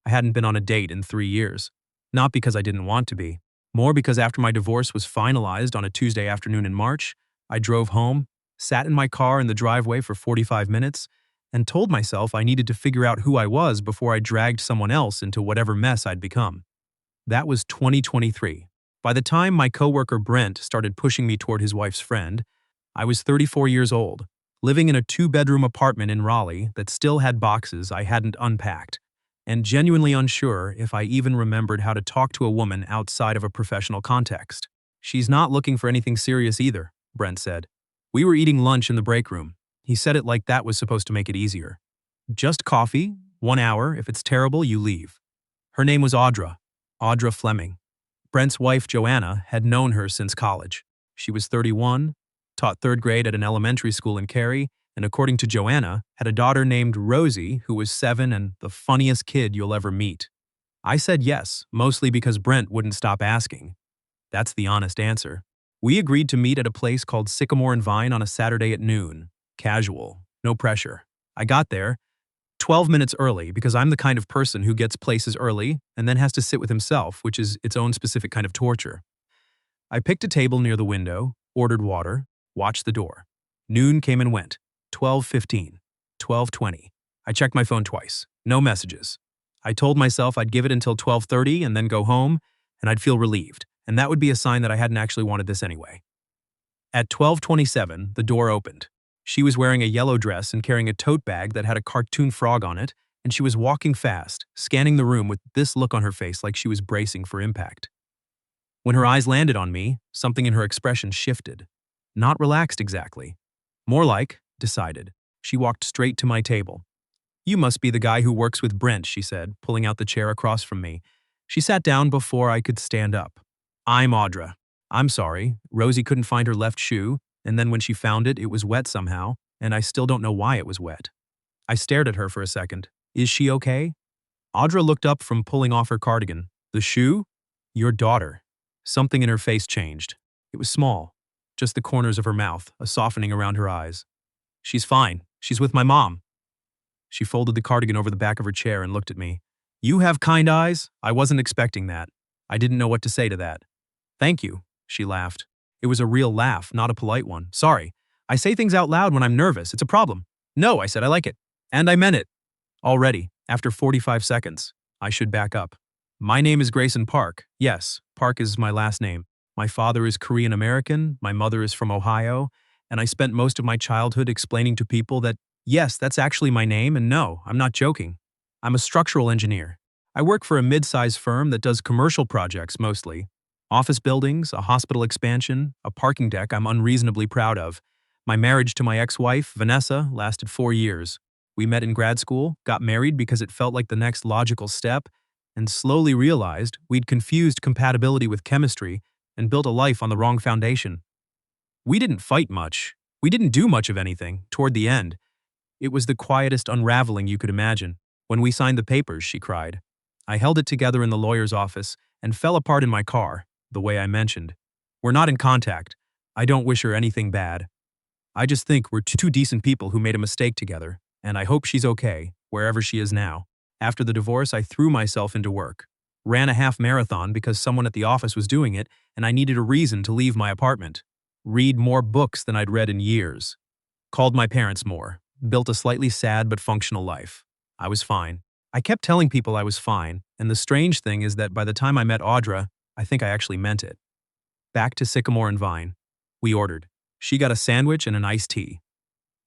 I hadn't been on a date in 3 years. Not because I didn't want to be. More because after my divorce was finalized on a Tuesday afternoon in March, I drove home, sat in my car in the driveway for 45 minutes, and told myself I needed to figure out who I was before I dragged someone else into whatever mess I'd become. That was 2023. By the time my coworker Brent started pushing me toward his wife's friend, I was 34 years old, living in a two-bedroom apartment in Raleigh that still had boxes I hadn't unpacked, and genuinely unsure if I even remembered how to talk to a woman outside of a professional context. "She's not looking for anything serious either," Brent said. We were eating lunch in the break room. He said it like that was supposed to make it easier. "Just coffee, 1 hour, if it's terrible, you leave." Her name was Audra Fleming. Brent's wife, Joanna, had known her since college. She was 31, taught third grade at an elementary school in Cary, and according to Joanna, had a daughter named Rosie who was 7 and the funniest kid you'll ever meet. I said yes, mostly because Brent wouldn't stop asking. That's the honest answer. We agreed to meet at a place called Sycamore and Vine on a Saturday at noon. Casual, no pressure. I got there 12 minutes early because I'm the kind of person who gets places early and then has to sit with himself, which is its own specific kind of torture. I picked a table near the window, ordered water, watched the door. Noon came and went. 12:15, 12:20. I checked my phone twice. No messages. I told myself I'd give it until 12:30 and then go home, and I'd feel relieved, and that would be a sign that I hadn't actually wanted this anyway. At 12:27, the door opened. She was wearing a yellow dress and carrying a tote bag that had a cartoon frog on it, and she was walking fast, scanning the room with this look on her face like she was bracing for impact. When her eyes landed on me, something in her expression shifted. Not relaxed exactly. More like decided. She walked straight to my table. "You must be the guy who works with Brent," she said, pulling out the chair across from me. She sat down before I could stand up. "I'm Audra. I'm sorry, Rosie couldn't find her left shoe, and then when she found it, it was wet somehow, and I still don't know why it was wet." I stared at her for a second. "Is she okay?" Audra looked up from pulling off her cardigan. "The shoe? Your daughter." Something in her face changed. It was small, just the corners of her mouth, a softening around her eyes. "She's fine. She's with my mom." She folded the cardigan over the back of her chair and looked at me. "You have kind eyes. I wasn't expecting that." I didn't know what to say to that. "Thank you," she laughed. It was a real laugh, not a polite one. "Sorry. I say things out loud when I'm nervous. It's a problem." "No," I said, "I like it." And I meant it. Already, after 45 seconds, I should back up. "My name is Grayson Park. Yes, Park is my last name. My father is Korean American, my mother is from Ohio, and I spent most of my childhood explaining to people that, yes, that's actually my name, and no, I'm not joking. I'm a structural engineer. I work for a mid-size firm that does commercial projects mostly. Office buildings, a hospital expansion, a parking deck I'm unreasonably proud of. My marriage to my ex-wife, Vanessa, lasted 4 years. We met in grad school, got married because it felt like the next logical step, and slowly realized we'd confused compatibility with chemistry and built a life on the wrong foundation. We didn't fight much. We didn't do much of anything, toward the end. It was the quietest unraveling you could imagine. When we signed the papers, she cried. I held it together in the lawyer's office and fell apart in my car, the way I mentioned. We're not in contact. I don't wish her anything bad. I just think we're two decent people who made a mistake together, and I hope she's okay, wherever she is now. After the divorce, I threw myself into work. Ran a half marathon because someone at the office was doing it, and I needed a reason to leave my apartment. Read more books than I'd read in years. Called my parents more. Built a slightly sad but functional life. I was fine. I kept telling people I was fine, and the strange thing is that by the time I met Audra, I think I actually meant it. Back to Sycamore and Vine. We ordered. She got a sandwich and an iced tea.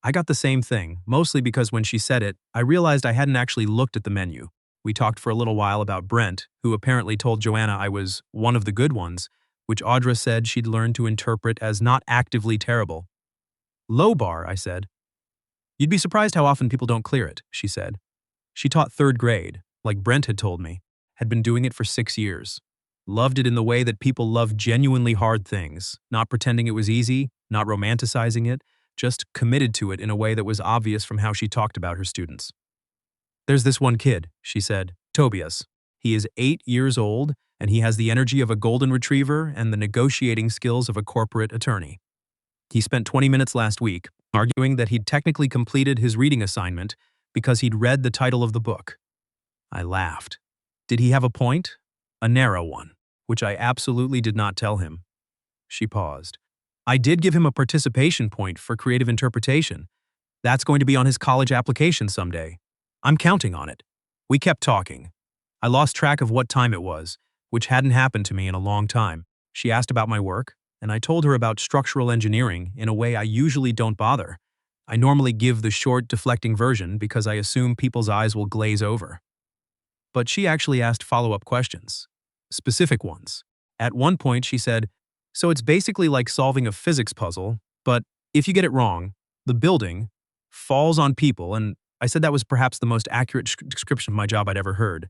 I got the same thing, mostly because when she said it, I realized I hadn't actually looked at the menu. We talked for a little while about Brent, who apparently told Joanna I was one of the good ones, which Audra said she'd learned to interpret as not actively terrible. Low bar, I said. You'd be surprised how often people don't clear it, she said. She taught third grade, like Brent had told me, had been doing it for 6 years. Loved it in the way that people love genuinely hard things, not pretending it was easy, not romanticizing it, just committed to it in a way that was obvious from how she talked about her students. There's this one kid, she said, Tobias. He is 8 years old, and he has the energy of a golden retriever and the negotiating skills of a corporate attorney. He spent 20 minutes last week arguing that he'd technically completed his reading assignment because he'd read the title of the book. I laughed. Did he have a point? A narrow one, which I absolutely did not tell him. She paused. I did give him a participation point for creative interpretation. That's going to be on his college application someday. I'm counting on it. We kept talking. I lost track of what time it was, which hadn't happened to me in a long time. She asked about my work, and I told her about structural engineering in a way I usually don't bother. I normally give the short, deflecting version because I assume people's eyes will glaze over. But she actually asked follow-up questions. Specific ones. At one point, she said, "So it's basically like solving a physics puzzle, but if you get it wrong, the building falls on people," and I said that was perhaps the most accurate description of my job I'd ever heard.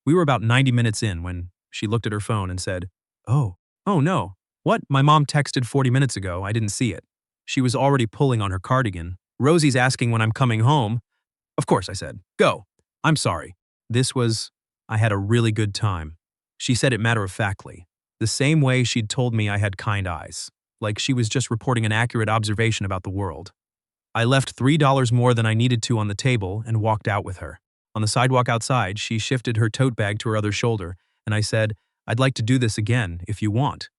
We were about 90 minutes in when she looked at her phone and said, oh no. What? My mom texted 40 minutes ago. I didn't see it. She was already pulling on her cardigan. Rosie's asking when I'm coming home. Of course, I said. Go. I'm sorry. I had a really good time. She said it matter-of-factly, the same way she'd told me I had kind eyes, like she was just reporting an accurate observation about the world. I left $3 more than I needed to on the table and walked out with her. On the sidewalk outside, she shifted her tote bag to her other shoulder, and I said, "I'd like to do this again, if you want."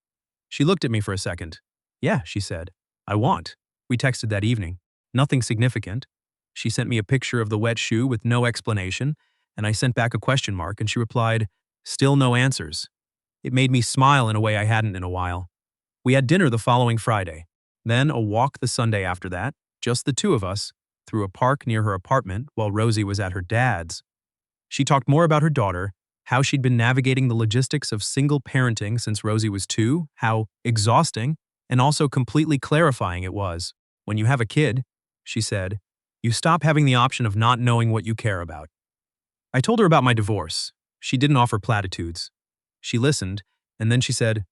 She looked at me for a second. "Yeah," she said. "I want." We texted that evening. Nothing significant. She sent me a picture of the wet shoe with no explanation, and I sent back a question mark, and she replied, "Still no answers." It made me smile in a way I hadn't in a while. We had dinner the following Friday, then a walk the Sunday after that, just the two of us, through a park near her apartment while Rosie was at her dad's. She talked more about her daughter, how she'd been navigating the logistics of single parenting since Rosie was 2, how exhausting and also completely clarifying it was. When you have a kid, she said, you stop having the option of not knowing what you care about. I told her about my divorce. She didn't offer platitudes. She listened, and then she said,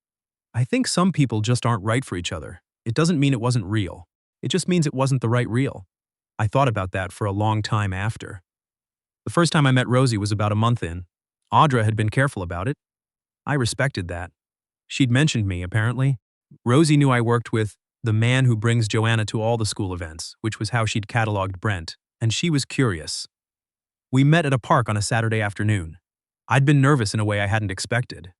I think some people just aren't right for each other. It doesn't mean it wasn't real. It just means it wasn't the right real. I thought about that for a long time after. The first time I met Rosie was about a month in. Audra had been careful about it. I respected that. She'd mentioned me, apparently. Rosie knew I worked with the man who brings Joanna to all the school events, which was how she'd cataloged Brent, and she was curious. We met at a park on a Saturday afternoon. I'd been nervous in a way I hadn't expected.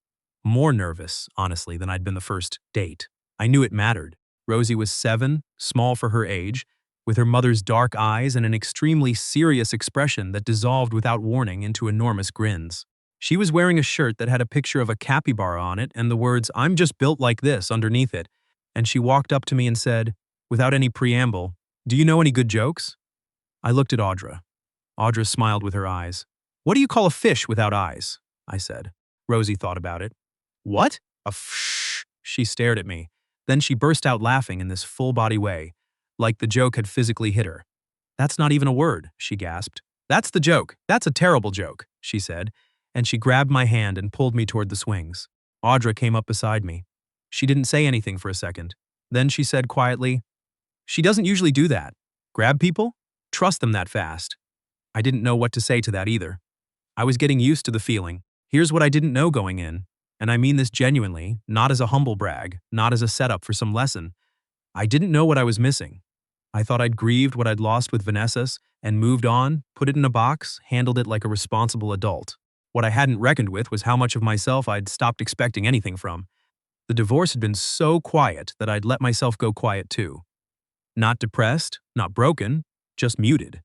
More nervous, honestly, than I'd been the first date. I knew it mattered. Rosie was 7, small for her age, with her mother's dark eyes and an extremely serious expression that dissolved without warning into enormous grins. She was wearing a shirt that had a picture of a capybara on it and the words, "I'm just built like this," underneath it, and she walked up to me and said, without any preamble, "Do you know any good jokes?" I looked at Audra. Audra smiled with her eyes. "What do you call a fish without eyes?" I said. Rosie thought about it. "What? A fish?" She stared at me. Then she burst out laughing in this full-body way, like the joke had physically hit her. "That's not even a word," she gasped. "That's the joke. That's a terrible joke," she said, and she grabbed my hand and pulled me toward the swings. Audra came up beside me. She didn't say anything for a second. Then she said quietly, "She doesn't usually do that. Grab people? Trust them that fast." I didn't know what to say to that either. I was getting used to the feeling. Here's what I didn't know going in, and I mean this genuinely, not as a humble brag, not as a setup for some lesson. I didn't know what I was missing. I thought I'd grieved what I'd lost with Vanessa's and moved on, put it in a box, handled it like a responsible adult. What I hadn't reckoned with was how much of myself I'd stopped expecting anything from. The divorce had been so quiet that I'd let myself go quiet too. Not depressed, not broken, just muted.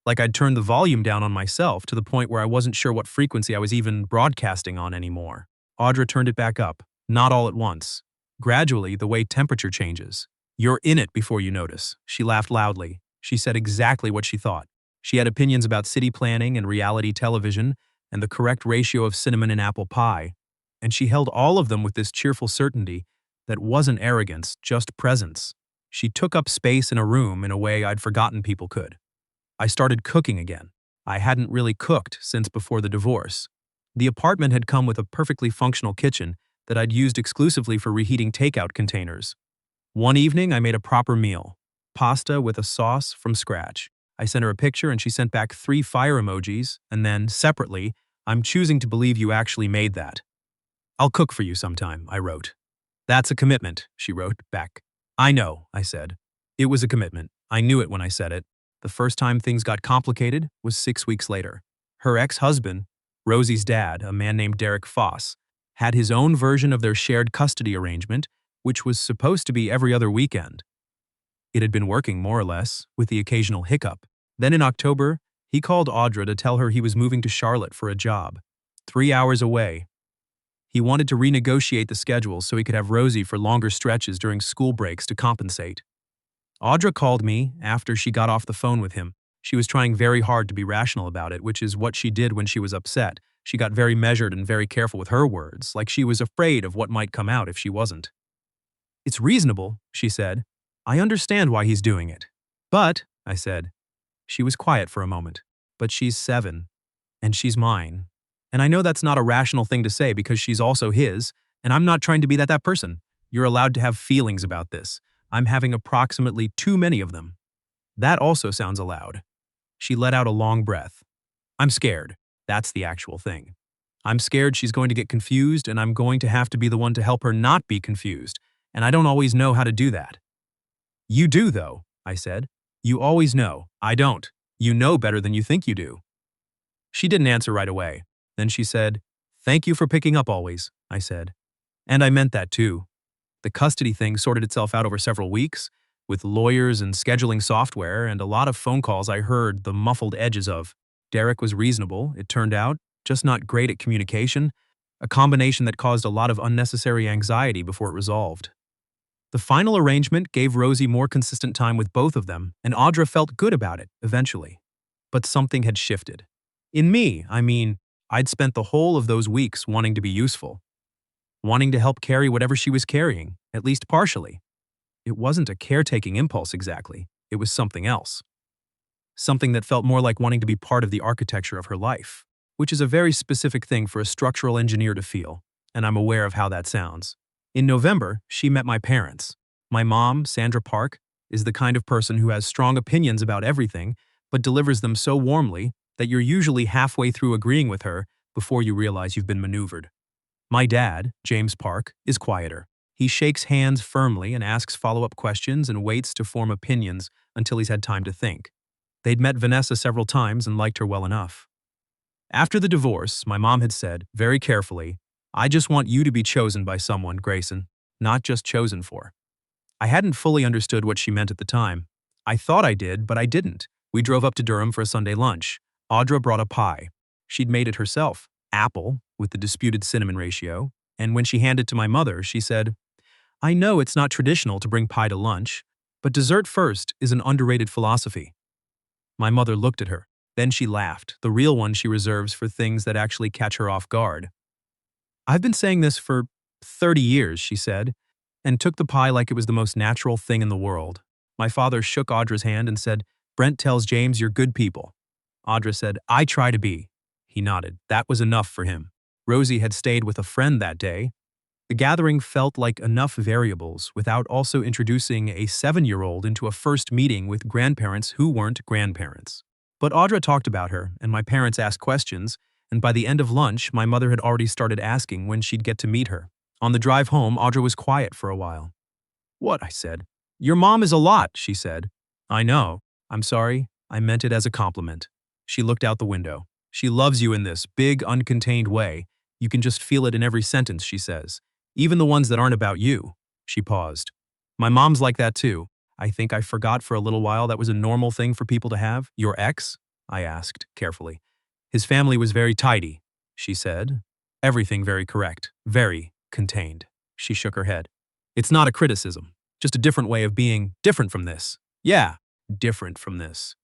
Like I'd turned the volume down on myself to the point where I wasn't sure what frequency I was even broadcasting on anymore. Audra turned it back up, not all at once. Gradually, the way temperature changes. You're in it before you notice. She laughed loudly. She said exactly what she thought. She had opinions about city planning and reality television and the correct ratio of cinnamon in apple pie, and she held all of them with this cheerful certainty that wasn't arrogance, just presence. She took up space in a room in a way I'd forgotten people could. I started cooking again. I hadn't really cooked since before the divorce. The apartment had come with a perfectly functional kitchen that I'd used exclusively for reheating takeout containers. One evening, I made a proper meal, pasta with a sauce from scratch. I sent her a picture and she sent back 3 fire emojis, and then, separately, "I'm choosing to believe you actually made that." "I'll cook for you sometime," I wrote. "That's a commitment," she wrote back. "I know," I said. It was a commitment. I knew it when I said it. The first time things got complicated was 6 weeks later. Her ex-husband, Rosie's dad, a man named Derek Foss, had his own version of their shared custody arrangement, which was supposed to be every other weekend. It had been working more or less, with the occasional hiccup. Then in October, he called Audra to tell her he was moving to Charlotte for a job, 3 hours away. He wanted to renegotiate the schedule so he could have Rosie for longer stretches during school breaks to compensate. Audra called me after she got off the phone with him. She was trying very hard to be rational about it, which is what she did when she was upset. She got very measured and very careful with her words, like she was afraid of what might come out if she wasn't. "It's reasonable," she said. "I understand why he's doing it." "But," I said. She was quiet for a moment. "But she's 7, and she's mine. And I know that's not a rational thing to say because she's also his, and I'm not trying to be that person. You're allowed to have feelings about this. I'm having approximately too many of them. That also sounds allowed." She let out a long breath. "I'm scared. That's the actual thing. I'm scared she's going to get confused, and I'm going to have to be the one to help her not be confused, and I don't always know how to do that." "You do, though," I said. "You always know. I don't. You know better than you think you do." She didn't answer right away. Then she said, "Thank you for picking up always," I said. And I meant that too. The custody thing sorted itself out over several weeks, with lawyers and scheduling software and a lot of phone calls I heard the muffled edges of. Derek was reasonable, it turned out, just not great at communication, a combination that caused a lot of unnecessary anxiety before it resolved. The final arrangement gave Rosie more consistent time with both of them, and Audra felt good about it, eventually. But something had shifted. In me, I mean, I'd spent the whole of those weeks wanting to be useful, wanting to help carry whatever she was carrying, at least partially. It wasn't a caretaking impulse exactly, it was something else. Something that felt more like wanting to be part of the architecture of her life, which is a very specific thing for a structural engineer to feel, and I'm aware of how that sounds. In November, she met my parents. My mom, Sandra Park, is the kind of person who has strong opinions about everything, but delivers them so warmly that you're usually halfway through agreeing with her before you realize you've been maneuvered. My dad, James Park, is quieter. He shakes hands firmly and asks follow-up questions and waits to form opinions until he's had time to think. They'd met Vanessa several times and liked her well enough. After the divorce, my mom had said, very carefully, "I just want you to be chosen by someone, Grayson, not just chosen for." I hadn't fully understood what she meant at the time. I thought I did, but I didn't. We drove up to Durham for a Sunday lunch. Audra brought a pie. She'd made it herself, apple, with the disputed cinnamon ratio, and when she handed it to my mother, she said, "I know it's not traditional to bring pie to lunch, but dessert first is an underrated philosophy." My mother looked at her. Then she laughed, the real one she reserves for things that actually catch her off guard. "I've been saying this for 30 years, she said, and took the pie like it was the most natural thing in the world. My father shook Audra's hand and said, "Brent tells James you're good people." Audra said, "I try to be." He nodded. That was enough for him. Rosie had stayed with a friend that day. The gathering felt like enough variables without also introducing a 7-year-old into a first meeting with grandparents who weren't grandparents. But Audra talked about her, and my parents asked questions, and by the end of lunch, my mother had already started asking when she'd get to meet her. On the drive home, Audra was quiet for a while. "What?" I said. "Your mom is a lot," she said. "I know. I'm sorry. I meant it as a compliment." She looked out the window. "She loves you in this big, uncontained way. You can just feel it in every sentence she says. Even the ones that aren't about you." She paused. "My mom's like that too. I think I forgot for a little while that was a normal thing for people to have." "Your ex?" I asked, carefully. "His family was very tidy," she said. "Everything very correct. Very contained." She shook her head. "It's not a criticism. Just a different way of being different from this." "Yeah, different from this."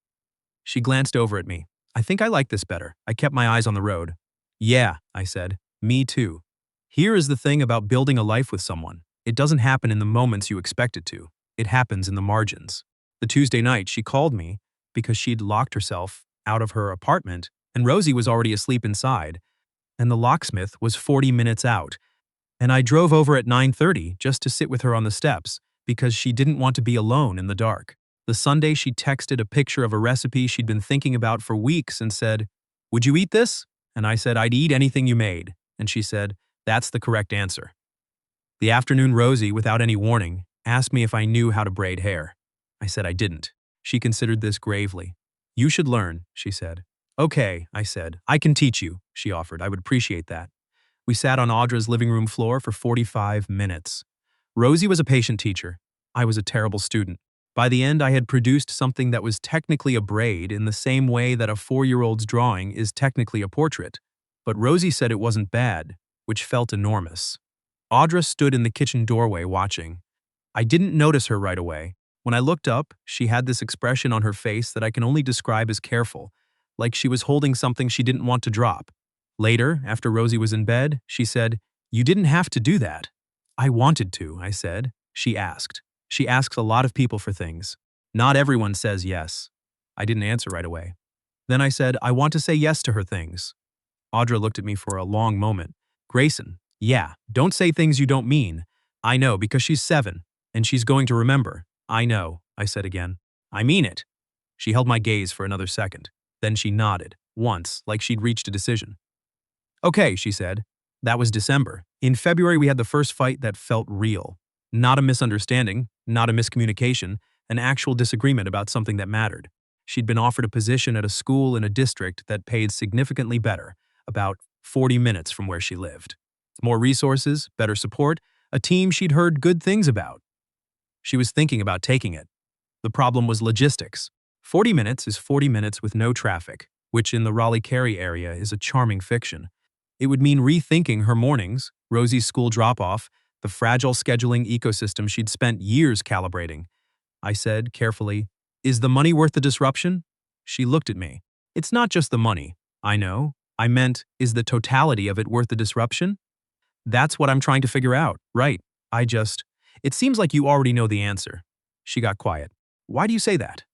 She glanced over at me. "I think I like this better." I kept my eyes on the road. "Yeah," I said. "Me too." Here is the thing about building a life with someone. It doesn't happen in the moments you expect it to. It happens in the margins. The Tuesday night, she called me because she'd locked herself out of her apartment, and Rosie was already asleep inside, and the locksmith was 40 minutes out. And I drove over at 9:30 just to sit with her on the steps because she didn't want to be alone in the dark. The Sunday, she texted a picture of a recipe she'd been thinking about for weeks and said, "Would you eat this?" And I said, "I'd eat anything you made." And she said, "That's the correct answer." The afternoon, Rosie, without any warning, asked me if I knew how to braid hair. I said I didn't. She considered this gravely. "You should learn," she said. Okay, I said. I can teach you, she offered. I would appreciate that. We sat on Audra's living room floor for 45 minutes. Rosie was a patient teacher. I was a terrible student. By the end, I had produced something that was technically a braid in the same way that a 4-year-old's drawing is technically a portrait. But Rosie said it wasn't bad, which felt enormous. Audra stood in the kitchen doorway watching. I didn't notice her right away. When I looked up, she had this expression on her face that I can only describe as careful, like she was holding something she didn't want to drop. Later, after Rosie was in bed, she said, "You didn't have to do that." "I wanted to," I said. She asked. She asks a lot of people for things. Not everyone says yes. I didn't answer right away. Then I said, "I want to say yes to her things." Audra looked at me for a long moment. "Grayson, yeah, don't say things you don't mean." "I know, because she's 7, and she's going to remember." "I know," I said again. "I mean it." She held my gaze for another second. Then she nodded, once, like she'd reached a decision. "Okay," she said. That was December. In February, we had the first fight that felt real. Not a misunderstanding, not a miscommunication, an actual disagreement about something that mattered. She'd been offered a position at a school in a district that paid significantly better, about 40 minutes from where she lived. More resources, better support, a team she'd heard good things about. She was thinking about taking it. The problem was logistics. 40 minutes is 40 minutes with no traffic, which in the Raleigh-Cary area is a charming fiction. It would mean rethinking her mornings, Rosie's school drop-off, the fragile scheduling ecosystem she'd spent years calibrating. I said, carefully, "Is the money worth the disruption?" She looked at me. "It's not just the money." "I know. I meant, is the totality of it worth the disruption?" "That's what I'm trying to figure out." "Right. It seems like you already know the answer." She got quiet. "Why do you say that?"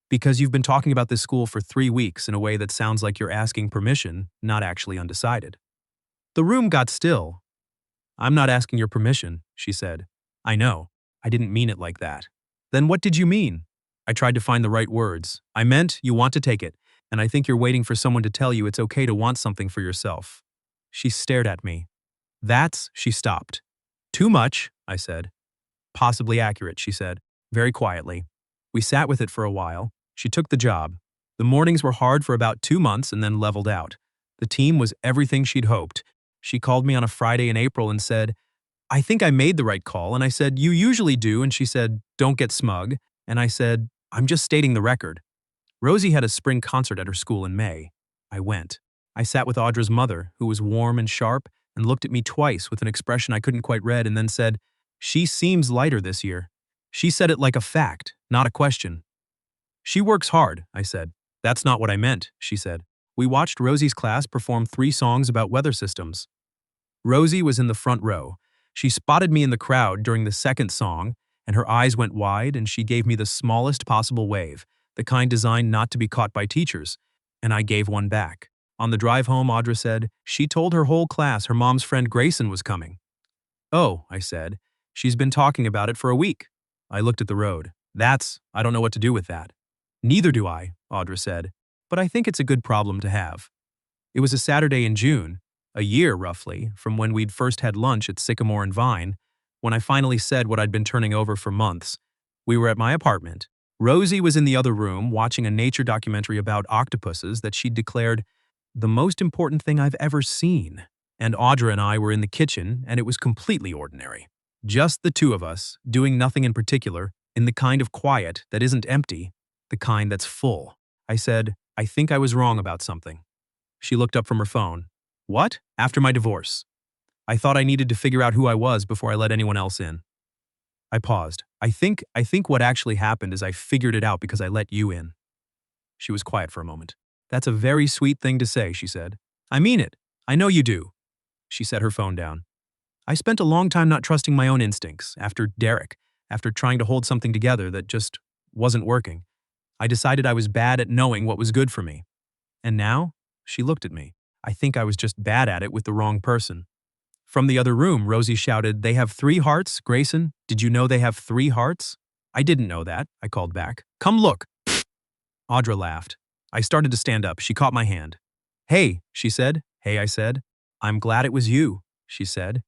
"Because you've been talking about this school for 3 weeks in a way that sounds like you're asking permission, not actually undecided." The room got still. "I'm not asking your permission," she said. "I know. I didn't mean it like that." "Then what did you mean?" I tried to find the right words. "I meant you want to take it, and I think you're waiting for someone to tell you it's okay to want something for yourself." She stared at me. She stopped. "Too much," I said. "Possibly accurate," she said, very quietly. We sat with it for a while. She took the job. The mornings were hard for about 2 months and then leveled out. The team was everything she'd hoped. She called me on a Friday in April and said, "I think I made the right call." And I said, "You usually do." And she said, "Don't get smug." And I said, "I'm just stating the record." Rosie had a spring concert at her school in May. I went. I sat with Audra's mother, who was warm and sharp, and looked at me twice with an expression I couldn't quite read, and then said, "She seems lighter this year." She said it like a fact, not a question. "She works hard," I said. "That's not what I meant," she said. We watched Rosie's class perform 3 songs about weather systems. Rosie was in the front row. She spotted me in the crowd during the second song, and her eyes went wide, and she gave me the smallest possible wave, the kind designed not to be caught by teachers, and I gave one back. On the drive home, Audra said, she told her whole class her mom's friend Grayson was coming. "Oh," I said, "she's been talking about it for a week." I looked at the road. I don't know what to do with that." "Neither do I," Audra said, "but I think it's a good problem to have." It was a Saturday in June, a year, roughly, from when we'd first had lunch at Sycamore and Vine, when I finally said what I'd been turning over for months. We were at my apartment. Rosie was in the other room watching a nature documentary about octopuses that she'd declared the most important thing I've ever seen. And Audra and I were in the kitchen, and it was completely ordinary. Just the two of us, doing nothing in particular, in the kind of quiet that isn't empty, the kind that's full. I said, "I think I was wrong about something." She looked up from her phone. "What?" "After my divorce. I thought I needed to figure out who I was before I let anyone else in." I paused. I think what actually happened is I figured it out because I let you in." She was quiet for a moment. "That's a very sweet thing to say," she said. "I mean it. I know you do." She set her phone down. "I spent a long time not trusting my own instincts, after Derek, after trying to hold something together that just wasn't working. I decided I was bad at knowing what was good for me. And now?" She looked at me. "I think I was just bad at it with the wrong person." From the other room, Rosie shouted, "They have 3 hearts, Grayson. Did you know they have 3 hearts?" "I didn't know that," I called back. "Come look." Audra laughed. I started to stand up. She caught my hand. "Hey," she said. "Hey," I said. "I'm glad it was you," she said.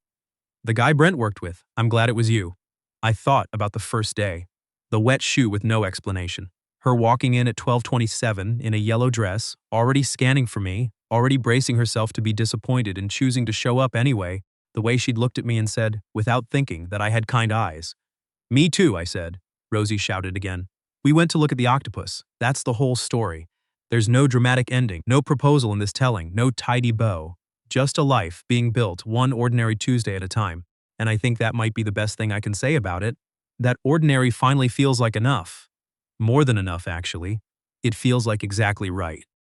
"The guy Brent worked with. I'm glad it was you." I thought about the first day. The wet shoe with no explanation. Her walking in at 12:27 in a yellow dress, already scanning for me, already bracing herself to be disappointed and choosing to show up anyway, the way she'd looked at me and said, without thinking, that I had kind eyes. "Me too," I said. Rosie shouted again. "We went to look at the octopus. That's the whole story. There's no dramatic ending, no proposal in this telling, no tidy bow. Just a life being built one ordinary Tuesday at a time. And I think that might be the best thing I can say about it. That ordinary finally feels like enough. More than enough, actually. It feels like exactly right."